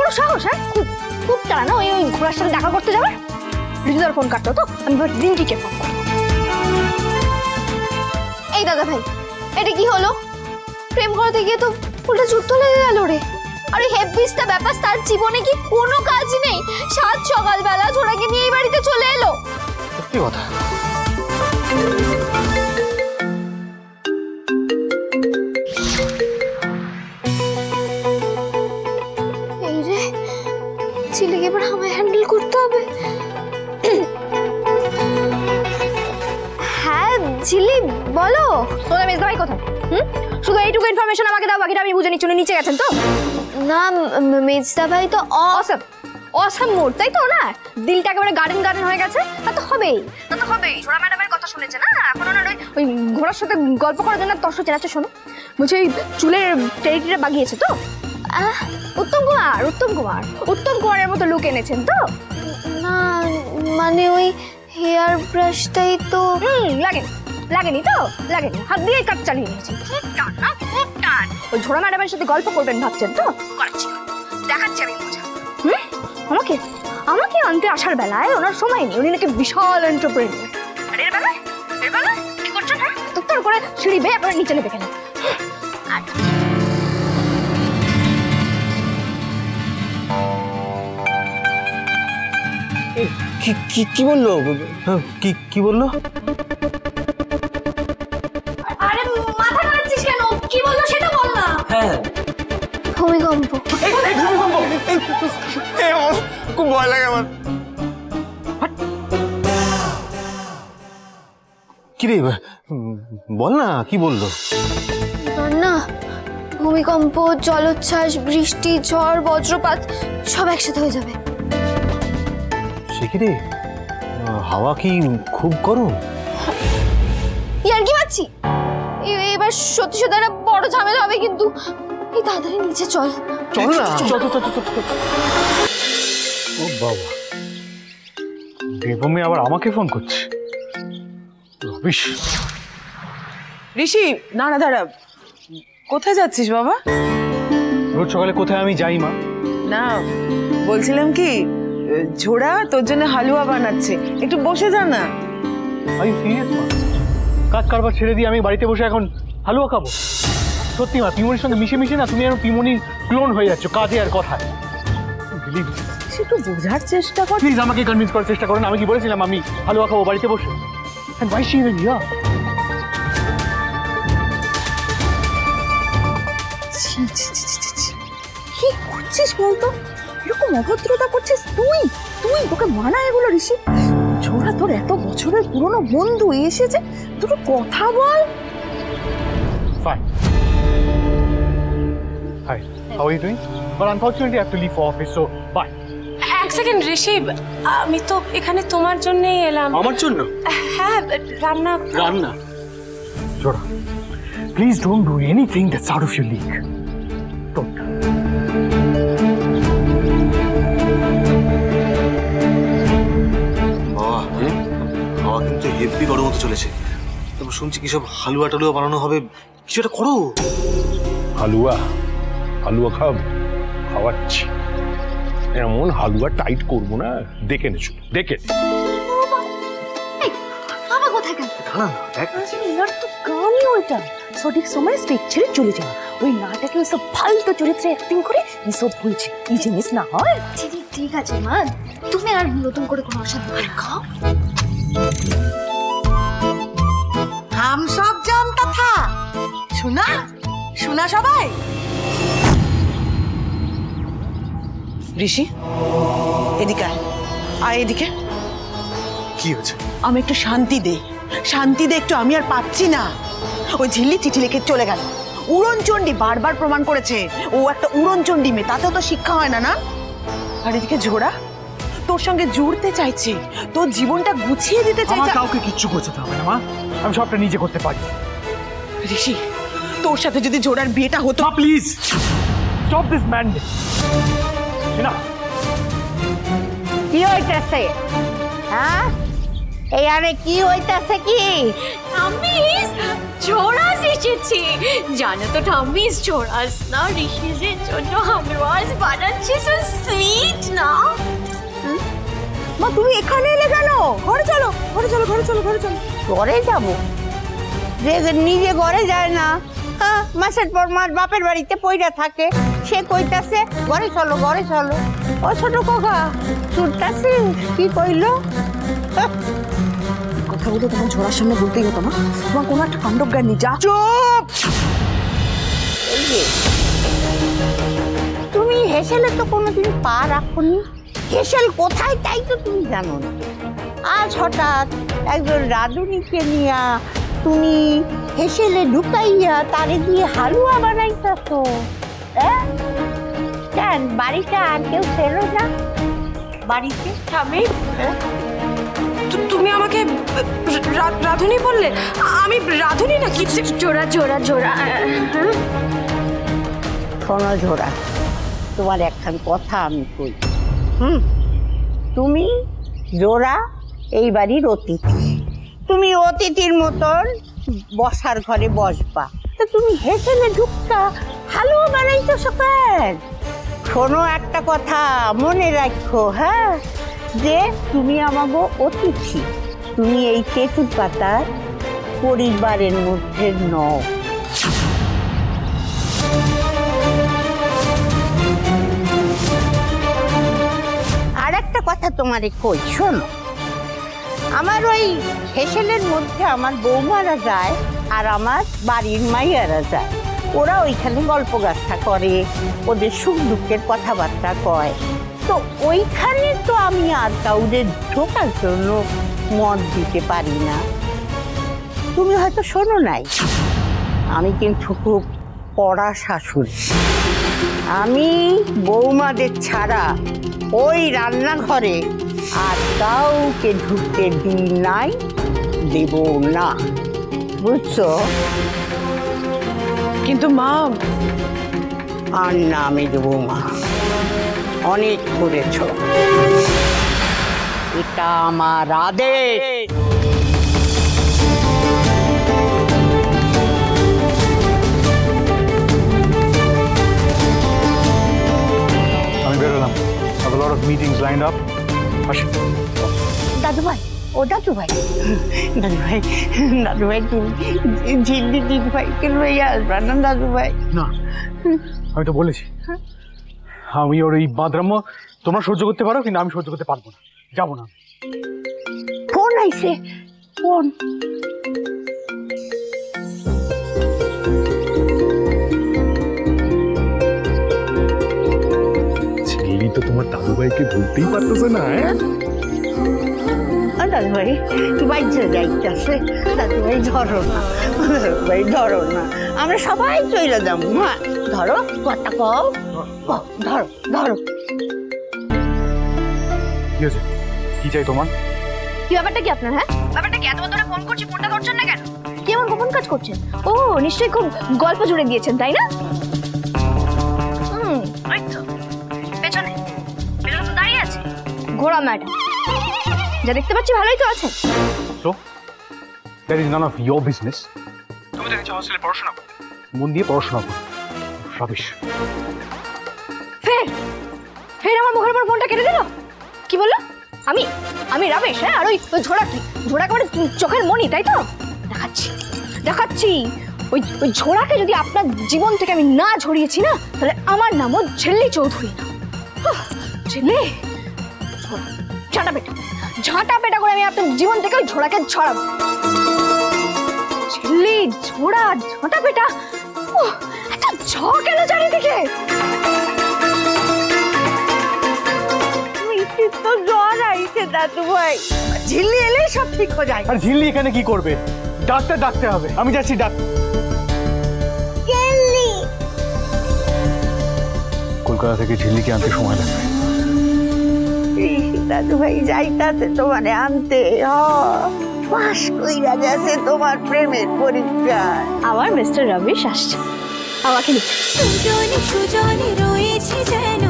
বড় সাহস, হ্যাঁ? খুব খুব তারা না ওই ঘোড়ার সাথে দেখা করতে যাবে। ঋতুদার ফোন কাটতো তো, আমি এবার রিঙ্কিকে ফোন করবো। এই দাদা ভাই, এটা কি হলো? প্রেম করতে গিয়ে তো উল্টা যুদ্ধ লেগে গেল রে। আরে হেব্বিসটা ব্যাপার, তার জীবনে কি কোনো কাজই নেই? সাত সকালবেলা ঝোড়াকে নিয়ে এই বাড়িতে চলে এলো। সত্যি কথা। এই রে, ছেলেকে এবার আমায় হ্যান্ডেল করতে হবে। হ্যাঁ ঝিলি বলো। তোদের মেজদা ভাই কোথায়? শুধু এইটুকু ইনফরমেশন আমাকে দাও, বাকিটা আমি বুঝে নিচ্ছি। নিচে গেছেন তো? না মেজদা ভাই তো অসম অসম মোড়, তাই তো? না দিলটা একেবারে গার্ডেন গার্ডেন হয়ে গেছে। তা তো হবেই, তা তো হবেই। ছোড়া ম্যাডামের কথা শুনেছে না? এখন ওনার ওই ঘোড়ার সাথে গল্প করার জন্য তর্স চেনাচ্ছে। শোনো, বলছি ওই চুলের টেরিটিটা বাগিয়েছে তো? উত্তম কুমারের মতো লুক এনেছেন তো? না মানে ওই হেয়ার ব্রাশটাই তো লাগেনি তো? লাগেনি, হাত দিয়ে কাজ চালিয়ে নিয়েছি। খুব টান না, খুব টান। ওই ঝোড়া ম্যাডামের সাথে গল্প করবেন ভাবছেন তো? করাচ্ছি, দেখাচ্ছি আমি মজা। আমাকে আনতে আসার বেলায় ওনার সময় নেই। উনি নাকি বিশাল এন্টারপ্রেনার। আর এর বেলায় কি করছেন? হ্যাঁ, তোর করে সিঁড়ি বেয়ে আপনার নিচে নেবে কেন? কি বললো? কি বললো? আরে মাথা নাড়ছিস কেন? কি বললো সেটা বল না। হ্যাঁ, ভূমিকম্প। খুব ভয় লাগে আমার। কিরে বল না, কি বললো? না ভূমিকম্প, জলোচ্ছ্বাস, বৃষ্টি, ঝড়, বজ্রপাত সব একসাথে হয়ে যাবে। সে কি রে, হাওয়া কি খুব গরম? ইয়ার কি মারছি? এবার সত্যি সত্যি একটা বড় ঝামেলা হবে কিন্তু। এই তাড়াতাড়ি নিচে চল। চল না, চল। ও বাবা, দেবমে আবার আমাকে ফোন করছে। রবিশ। ঋষি, না দাঁড়া, কোথায় যাচ্ছিস বাবা? রোজ সকালে কোথায় আমি যাই মা? না বলছিলাম কি, ঝোড়া তোর জন্য হালুয়া বানাচ্ছে, একটু বসে যা না। কাজ কারবার ছেড়ে দিয়ে আমি বাড়িতে বসে এখন হালুয়া খাবো? সত্যি মা, পিমনির সঙ্গে মিশে না তুমি আর পিমনির ক্লোন হয়ে যাচ্ছ কাজে আর কথায়। একটু বোঝার চেষ্টা কর। প্লিজ আমাকে কনভিন্স করার চেষ্টা করুন। আমি কি বলেছিলাম আমি হালুয়া খাবো বাড়িতে বসে? And why is she even here? কি করছিস বলতো? এরকম অভদ্রতা করছিস তুই? তোকে মানা এগুলো ঋষি? ঝোড়া তোর এত বছরের পুরনো বন্ধু এসেছে, দুটো কথা বল। Fine. Hi, how are you doing? But unfortunately I have to leave for office, so bye. এক সেকেন্ড ঋষি, আমি তো এখানে তোমার জন্যই এলাম। আমার জন্য? হ্যাঁ, রান্না। Jhoda, please don't do anything that's out of your league. Don't. হাওয়া কিন্তু হেভি গরম হতে চলেছে। তবে শুনছি কি সব হালুয়া টালুয়া বানানো হবে, কিছু একটা করো। হালুয়া খাওয়াচ্ছি। এমন হালুয়া টাইট করবো না, দেখে নে, শুধু দেখে নে। বাবা কোথায় গেল? এনার তো কামই ওইটা, সঠিক সময় স্টেজ ছেড়ে চলে যাওয়া। ওই নাটকে ওইসব ফালতু চরিত্রে অ্যাক্টিং করে এসব হয়েছে। এই জিনিস না হয়। ঠিক আছে মা, তুমি আর নতুন করে কোনো অসাধ্য খাও। हम सब जानता था, सुना সবাই। ঋষি এদিকে আয়, এদিকে। কি হচ্ছে? আমি একটু শান্তি দে একটু, আমি আর পাচ্ছি না। ওই ঝিল্লি চিঠি লিখে চলে গেল। উড়নচণ্ডী বারবার প্রমাণ করেছে ও একটা উড়নচণ্ডী মেয়ে, তাতেও তো শিক্ষা হয় না। না আর এদিকে ঝোড়া তোর সঙ্গে জুড়তে চাইছে, তোর জীবনটা গুছিয়ে দিতে চাইছে। কাউকে কিচ্ছু করতে হবে না মা, আমি সবটা নিজে করতে পারি। ঋষি, তোর সাথে যদি ঝোড়ার বিয়েটা হতো। Please stop this mandate. কি হইতেছে? হ্যাঁ, এই আরে কি হইতেছে? কি আমি ঝোড়াস এসেছে। জানো তো ঠাম্মি, ঝোড়াস না ঋষিজের জন্য হালুয়াস বানাচ্ছে, সো সুইট না। মা তুমি এখানে এলে কেন? ঘরে চলো, ঘরে চলো, ঘরে চলো, ঘরে চলো। ঘরে যাব? যে নিজে ঘরে যায় না, হ্যাঁ, মাসের পর মাস বাপের বাড়িতে পইরা থাকে, সে কইতাছে ঘরে চলো, ঘরে চলো। ও ছোট কাকা ছুটতাছে, কি কইলো? কথাগুলো তোমার ঝোড়ার সামনে বলতেই হতো না। তোমার কোনো একটা কাণ্ডজ্ঞান নেই। যা চুপ! এই যে তুমি হেসেলে তো কোনোদিন পা রাখোনি, হেসেল কোথায় তাই তো তুমি জানো না। আজ হঠাৎ একজন রাঁধুনিকে নিয়া তুমি হেসেলে ঢুকাইয়া তারে দিয়ে হালুয়া বানাইতাছো। কেন বাড়িটা আর কেউ ছিল না বাড়িতে? ঠাম্মি, তুমি আমাকে রাধুনি বললে? আমি রাধুনি নাকি? জোড়া জোড়া জোড়া। শোনো ঝোড়া, তোমার একখান কথা আমি কই। তুমি জোড়া এই বাড়ির অতিথি, তুমি অতিথির মতন বসার ঘরে বসবা, তো তুমি হেসেলে ঢুকটা হালুয়া বানাইতেছো কেন? শোনো একটা কথা মনে রাখো, হ্যাঁ, যে তুমি আমাগো অতিথি, তুমি এই তেঁতুল পাতার পরিবারের মধ্যে নও। আর একটা কথা তোমারে কই, শোনো, আমার ওই হেসেলের মধ্যে আমার বৌমারা যায় আর আমার বাড়ির মাইয়ারা যায়, ওরা ওইখানে গল্প গাথা করে, ওদের সুখ দুঃখের কথাবার্তা কয়, তো ওইখানে তো আমি আর কাউরে ঢোকার জন্য মত দিতে পারি না। তুমি হয়তো শোনো নাই, আমি কিন্তু খুব কড়া শাশুড়ি। আমি বৌমাদের ছাড়া ওই রান্নাঘরে আর কাউকে ঢুকতে দিই নাই, দেব না, বুঝছো? কিন্তু মা, আর না আমি দেবো মা, অনেক করেছ, এটা আমার আদেশ। আমি বেরোলাম। Have a lot of meetings lined up. আসি। দাদু ভাই, ও দাদু ভাই, দাদু ভাই, দাদু ভাই, তুমি ঝিল্লি দিদি ভাইকে লইয়া আসবা না দাদু ভাই? না, আমি তো বলেছি আমি ওর এই বাদরাম্য তোমরা সহ্য করতে পারো, কিন্তু আমি সহ্য করতে পারবো না, যাবো না। ফোন আইছে, ফোন। ছেলে তো তোমার দাদু ভাইকে ধরতেই পারতেছে না। দাদু ভাই বাইচে যাইতেছে, দাদু ভাই ধরো না, দাদু ভাই ধরো না, আমরা সবাই চলে যাবো। হ্যাঁ ধরো, কথা কও, ধরো ধরো। কি হয়েছে? কি চাই তোমার? কি ব্যাপারটা কি আপনার? হ্যাঁ, ব্যাপারটা কি? এত ধরে ফোন করছি, ফোনটা ধরছেন না কেন? কি এমন গোপন কাজ করছেন? ও নিশ্চয়ই খুব গল্প জুড়ে দিয়েছেন, তাই না? ওই তো পেছনে পেছনে তো দাঁড়িয়ে আছে ঘোড়া ম্যাডাম, যা দেখতে পাচ্ছি ভালোই তো আছেন। So, that is none of your business. তুমি তো কিছু হোস্টেলে পড়াশোনা করো, মন দিয়ে পড়াশোনা করো। রাবিশ। ফের ফের আমার মুখের উপর ফোনটা কেটে দিল। কি বললো? আমি আমি রাবেশ? হ্যাঁ, আর ওই ঝোড়া কি? ঝোড়া করে চোখের মনি, তাই তো? দেখাচ্ছি দেখাচ্ছি। ওই ওই ঝোড়াকে যদি আপনার জীবন থেকে আমি না ঝরিয়েছি না, তাহলে আমার নামও ঝিল্লি চৌধুরী না। ঝিল্লি ঝাঁটা পেটা, ঝাঁটা পেটা করে আমি আপনার জীবন থেকে ওই ঝোড়াকে ছড়াবো। ঝিল্লি, ঝোড়া, ঝাঁটা পেটা, একটা ঝড় কেন চারিদিকে? তো জ্বর আইছে দাদু ভাই, ঝিল্লি এলেই সব ঠিক হয়ে যায়। আর ঝিল্লি এখানে কি করবে? ডাক্তার ডাকতে হবে, আমি যাচ্ছি। ডাক্তার কলকাতা থেকে ঝিল্লিকে আনতে সময় লাগবে। দাদু ভাই যাইতাছে তোমারে আনতে, পাশ কইরা গেছে তোমার প্রেমের পরীক্ষা। আমার মিস্টার রবিশ আসছে আমাকে নিতে। সুজনে সুজনে রয়েছে যেন